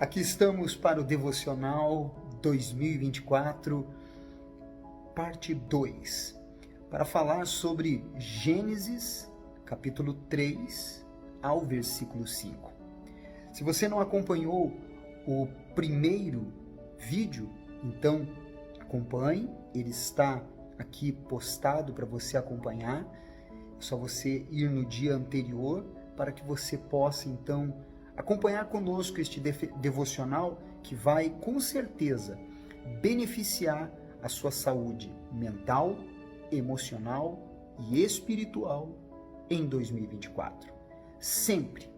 Aqui estamos para o Devocional 2024, parte 2, para falar sobre Gênesis, capítulo 3, ao versículo 5. Se você não acompanhou o primeiro vídeo, então acompanhe, ele está aqui postado para você acompanhar. É só você ir no dia anterior para que você possa, então, acompanhar conosco este devocional que vai, com certeza, beneficiar a sua saúde mental, emocional e espiritual em 2024. Sempre,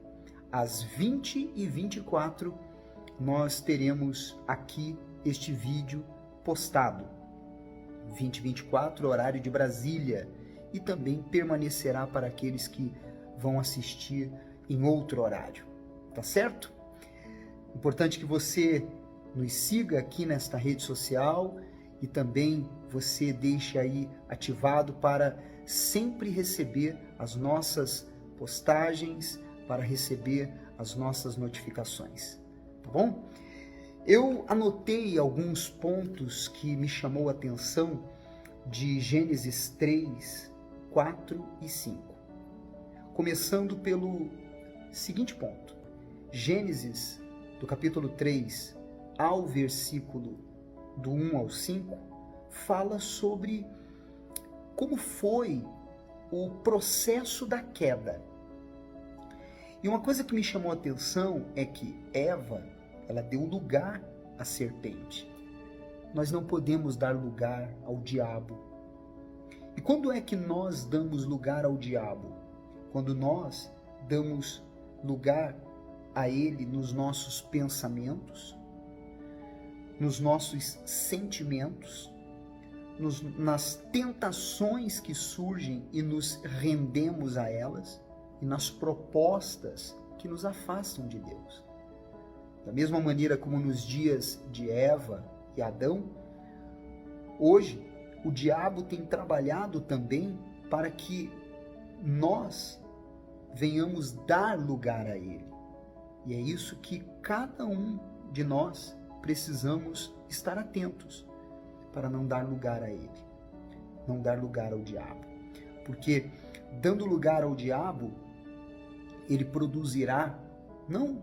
às 20h24, nós teremos aqui este vídeo postado. 20h24, horário de Brasília, e também permanecerá para aqueles que vão assistir em outro horário. Tá certo? Importante que você nos siga aqui nesta rede social e também você deixe aí ativado para sempre receber as nossas postagens, para receber as nossas notificações. Tá bom? Eu anotei alguns pontos que me chamou a atenção de Gênesis 3, 4 e 5. Começando pelo seguinte ponto. Gênesis, do capítulo 3 ao versículo do 1 ao 5, fala sobre como foi o processo da queda. E uma coisa que me chamou a atenção é que Eva, ela deu lugar à serpente. Nós não podemos dar lugar ao diabo. E quando é que nós damos lugar ao diabo? Quando nós damos lugar a ele nos nossos pensamentos, nos nossos sentimentos, nas tentações que surgem e nos rendemos a elas, e nas propostas que nos afastam de Deus. Da mesma maneira como nos dias de Eva e Adão, hoje o diabo tem trabalhado também para que nós venhamos dar lugar a ele. E é isso que cada um de nós precisamos estar atentos para não dar lugar a ele, não dar lugar ao diabo. Porque dando lugar ao diabo, ele produzirá não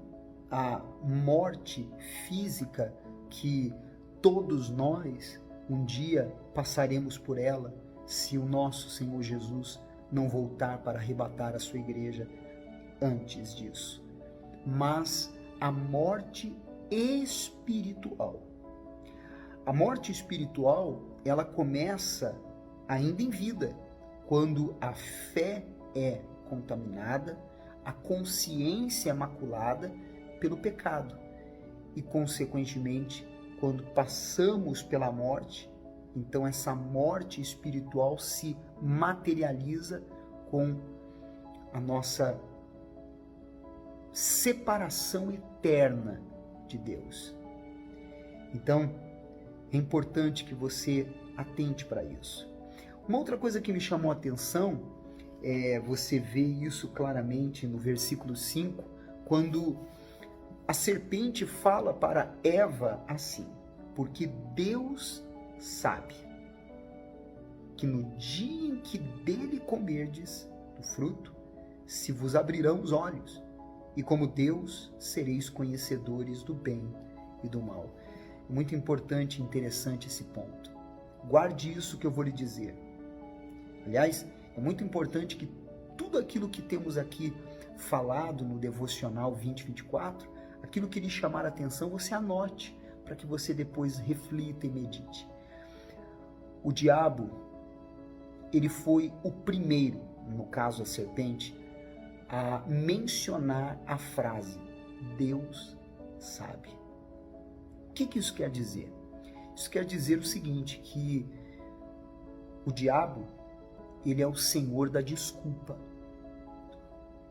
a morte física que todos nós um dia passaremos por ela se o nosso Senhor Jesus não voltar para arrebatar a sua igreja antes disso, mas a morte espiritual. A morte espiritual, ela começa ainda em vida, quando a fé é contaminada, a consciência é maculada pelo pecado e, consequentemente, quando passamos pela morte, então essa morte espiritual se materializa com a nossa separação eterna de Deus. Então, é importante que você atente para isso. Uma outra coisa que me chamou a atenção, você vê isso claramente no versículo 5, quando a serpente fala para Eva assim: porque Deus sabe que no dia em que dele comerdes do fruto, se vos abrirão os olhos, e como Deus sereis conhecedores do bem e do mal. É muito importante e interessante esse ponto. Guarde isso que eu vou lhe dizer. Aliás, é muito importante que tudo aquilo que temos aqui falado no Devocional 2024, aquilo que lhe chamar a atenção, você anote, para que você depois reflita e medite. O diabo, ele foi o primeiro, no caso a serpente, a mencionar a frase Deus sabe. O que isso quer dizer? Isso quer dizer o seguinte, que o diabo, ele é o senhor da desculpa.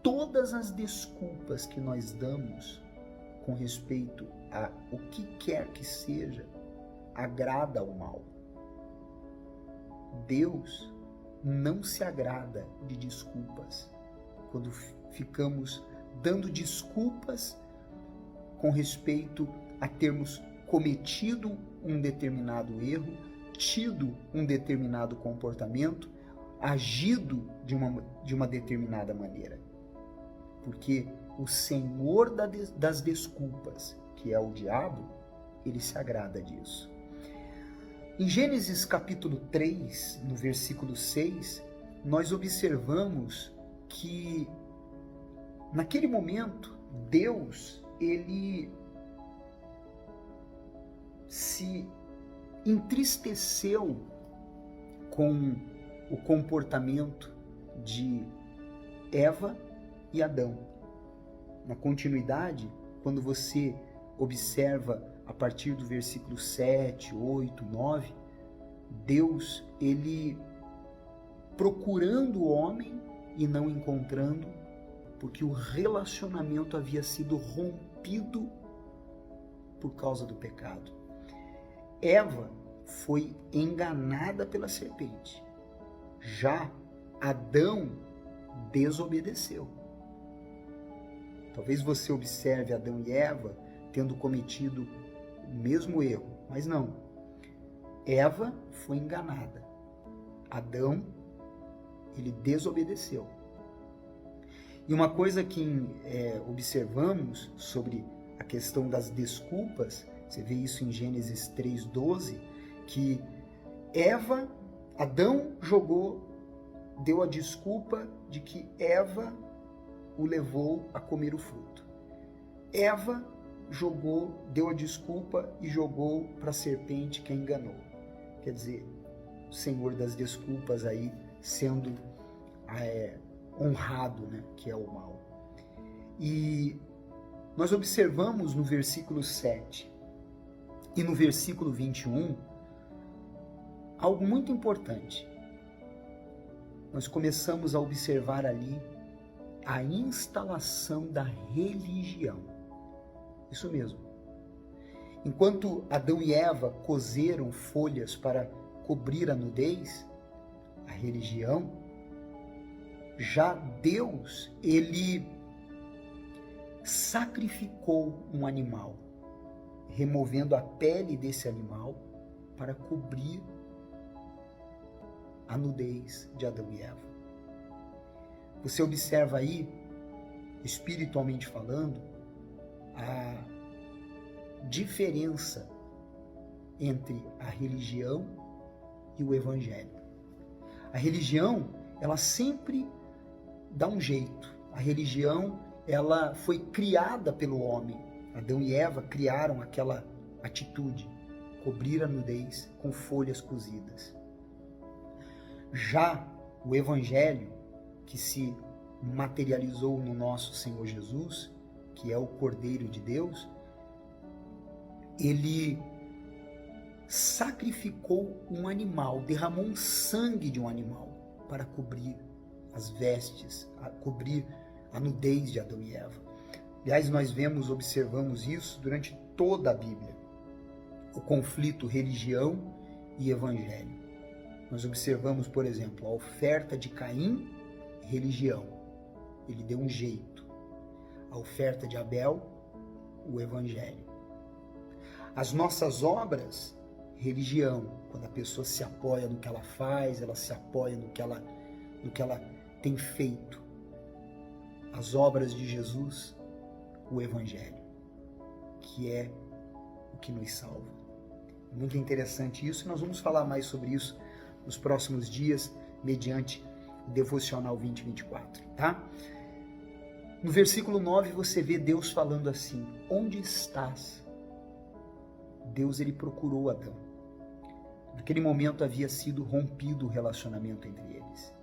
Todas as desculpas que nós damos com respeito a o que quer que seja, agrada ao mal. Deus não se agrada de desculpas. Quando ficamos dando desculpas com respeito a termos cometido um determinado erro, tido um determinado comportamento, agido de uma determinada maneira. Porque o Senhor das desculpas, que é o diabo, ele se agrada disso. Em Gênesis capítulo 3, no versículo 6, nós observamos que naquele momento Deus, ele se entristeceu com o comportamento de Eva e Adão. Na continuidade, quando você observa a partir do versículo 7, 8, 9, Deus, ele procurando o homem e não encontrando, porque o relacionamento havia sido rompido por causa do pecado. Eva foi enganada pela serpente. Já Adão desobedeceu. Talvez você observe Adão e Eva tendo cometido o mesmo erro, mas não. Eva foi enganada. Adão, ele desobedeceu. E uma coisa que observamos sobre a questão das desculpas, você vê isso em Gênesis 3:12, que Adão deu a desculpa de que Eva o levou a comer o fruto. Eva deu a desculpa e jogou para a serpente que a enganou. Quer dizer, o Senhor das desculpas aí sendo honrado, né, que é o mal. E nós observamos no versículo 7 e no versículo 21 algo muito importante. Nós começamos a observar ali a instalação da religião. Isso mesmo. Enquanto Adão e Eva coseram folhas para cobrir a nudez, a religião, já Deus, ele sacrificou um animal, removendo a pele desse animal para cobrir a nudez de Adão e Eva. Você observa aí, espiritualmente falando, a diferença entre a religião e o evangelho. A religião, ela sempre dá um jeito. A religião, ela foi criada pelo homem. Adão e Eva criaram aquela atitude, cobrir a nudez com folhas cozidas. Já o evangelho, que se materializou no nosso Senhor Jesus, que é o Cordeiro de Deus, ele sacrificou um animal, derramou um sangue de um animal para cobrir as vestes, cobrir a nudez de Adão e Eva. Aliás, nós observamos isso durante toda a Bíblia, o conflito religião e evangelho. Nós observamos, por exemplo, a oferta de Caim, religião, ele deu um jeito. A oferta de Abel, o evangelho. As nossas obras, religião, quando a pessoa se apoia no que ela faz, ela se apoia no que ela tem feito. As obras de Jesus, o evangelho, que é o que nos salva. Muito interessante isso, nós vamos falar mais sobre isso nos próximos dias, mediante o Devocional 2024, tá? No versículo 9 você vê Deus falando assim: onde estás? Deus, ele procurou Adão. Naquele momento havia sido rompido o relacionamento entre eles.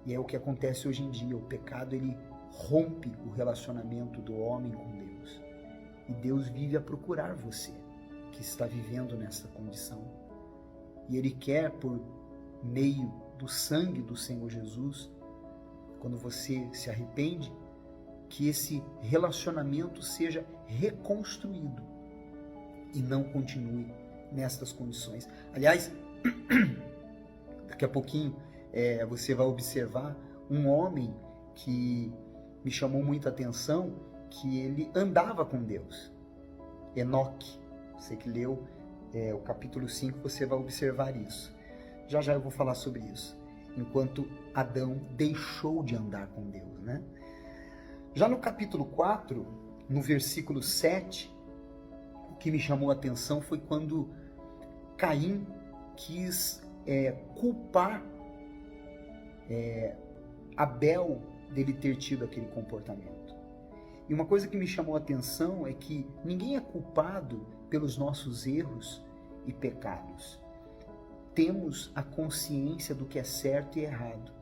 E é o que acontece hoje em dia. O pecado, ele rompe o relacionamento do homem com Deus. E Deus vive a procurar você, que está vivendo nessa condição. E ele quer, por meio do sangue do Senhor Jesus, quando você se arrepende, que esse relacionamento seja reconstruído e não continue nestas condições. Aliás, daqui a pouquinho você vai observar um homem que me chamou muita atenção, que ele andava com Deus. Enoque, você que leu o capítulo 5, você vai observar isso. Já já eu vou falar sobre isso. Enquanto Adão deixou de andar com Deus, né? Já no capítulo 4, no versículo 7, o que me chamou a atenção foi quando Caim quis culpar Abel dele ter tido aquele comportamento. E uma coisa que me chamou a atenção é que ninguém é culpado pelos nossos erros e pecados. Temos a consciência do que é certo e errado.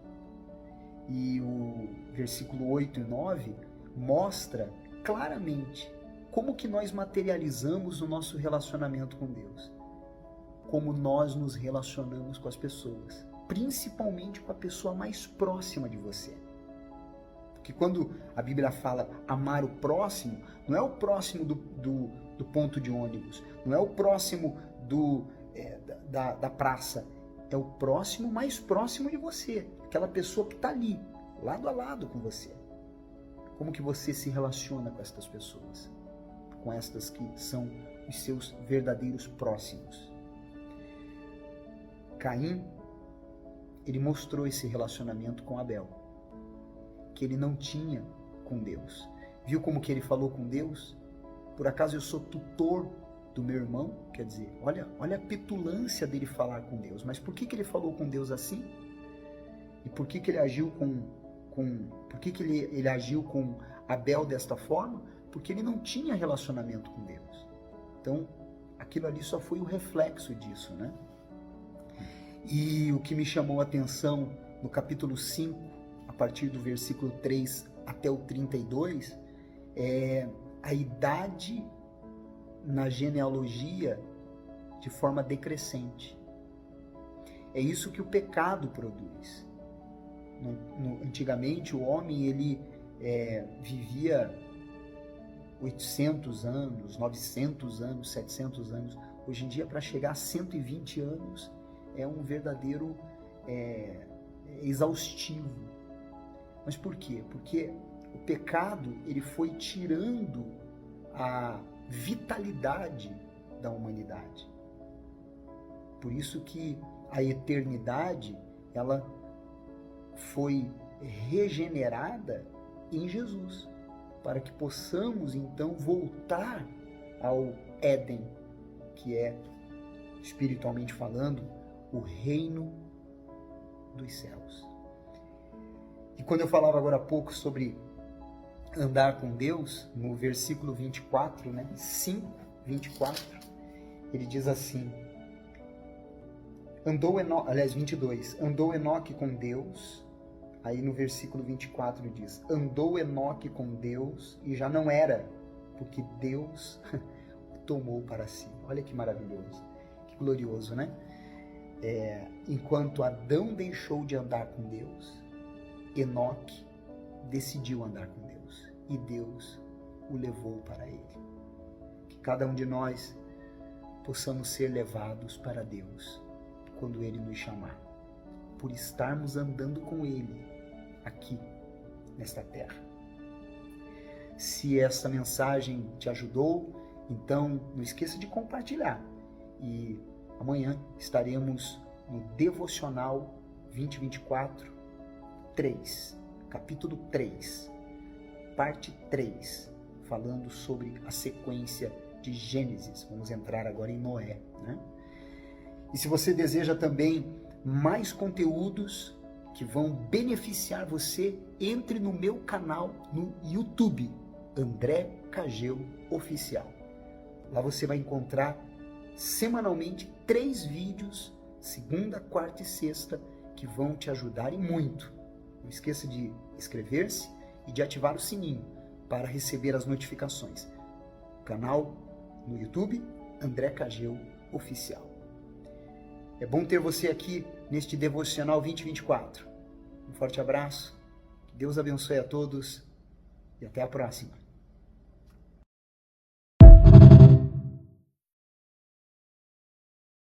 E o versículo 8 e 9 mostra claramente como que nós materializamos o nosso relacionamento com Deus. Como nós nos relacionamos com as pessoas, principalmente com a pessoa mais próxima de você. Porque quando a Bíblia fala amar o próximo, não é o próximo do ponto de ônibus, não é o próximo da praça, é o próximo mais próximo de você, aquela pessoa que está ali, lado a lado com você. Como que você se relaciona com estas pessoas? Com estas que são os seus verdadeiros próximos. Caim, ele mostrou esse relacionamento com Abel, que ele não tinha com Deus. Viu como que ele falou com Deus? Por acaso eu sou tutor do meu irmão? Quer dizer, olha a petulância dele falar com Deus. Mas por que ele falou com Deus assim? E por que ele agiu por que ele agiu com Abel desta forma? Porque ele não tinha relacionamento com Deus. Então, aquilo ali só foi o reflexo disso, né? E o que me chamou a atenção no capítulo 5, a partir do versículo 3 até o 32, é a idade na genealogia de forma decrescente. É isso que o pecado produz. Antigamente, o homem ele vivia 800 anos, 900 anos, 700 anos. Hoje em dia, para chegar a 120 anos, é um verdadeiro exaustivo. Mas por quê? Porque o pecado ele foi tirando a vitalidade da humanidade. Por isso que a eternidade ela foi regenerada em Jesus, para que possamos então voltar ao Éden, que é, espiritualmente falando, o reino dos céus. E quando eu falava agora há pouco sobre andar com Deus, no versículo 24, 5:24, ele diz assim: 22, andou Enoque com Deus. Aí no versículo 24 diz: andou Enoque com Deus e já não era, porque Deus o tomou para si. Olha que maravilhoso, que glorioso, né? Enquanto Adão deixou de andar com Deus, Enoque decidiu andar com Deus e Deus o levou para ele. Que cada um de nós possamos ser levados para Deus quando Ele nos chamar, por estarmos andando com Ele aqui nesta terra. Se essa mensagem te ajudou, então não esqueça de compartilhar. E amanhã estaremos no Devocional 2024, 3, capítulo 3, parte 3, falando sobre a sequência de Gênesis. Vamos entrar agora em Noé, né? E se você deseja também mais conteúdos que vão beneficiar você, entre no meu canal no YouTube, André Cageu Oficial. Lá você vai encontrar semanalmente 3 vídeos, segunda, quarta e sexta, que vão te ajudar e muito. Não esqueça de inscrever-se e de ativar o sininho para receber as notificações. Canal no YouTube, André Cageu Oficial. É bom ter você aqui neste Devocional 2024. Um forte abraço, que Deus abençoe a todos e até a próxima.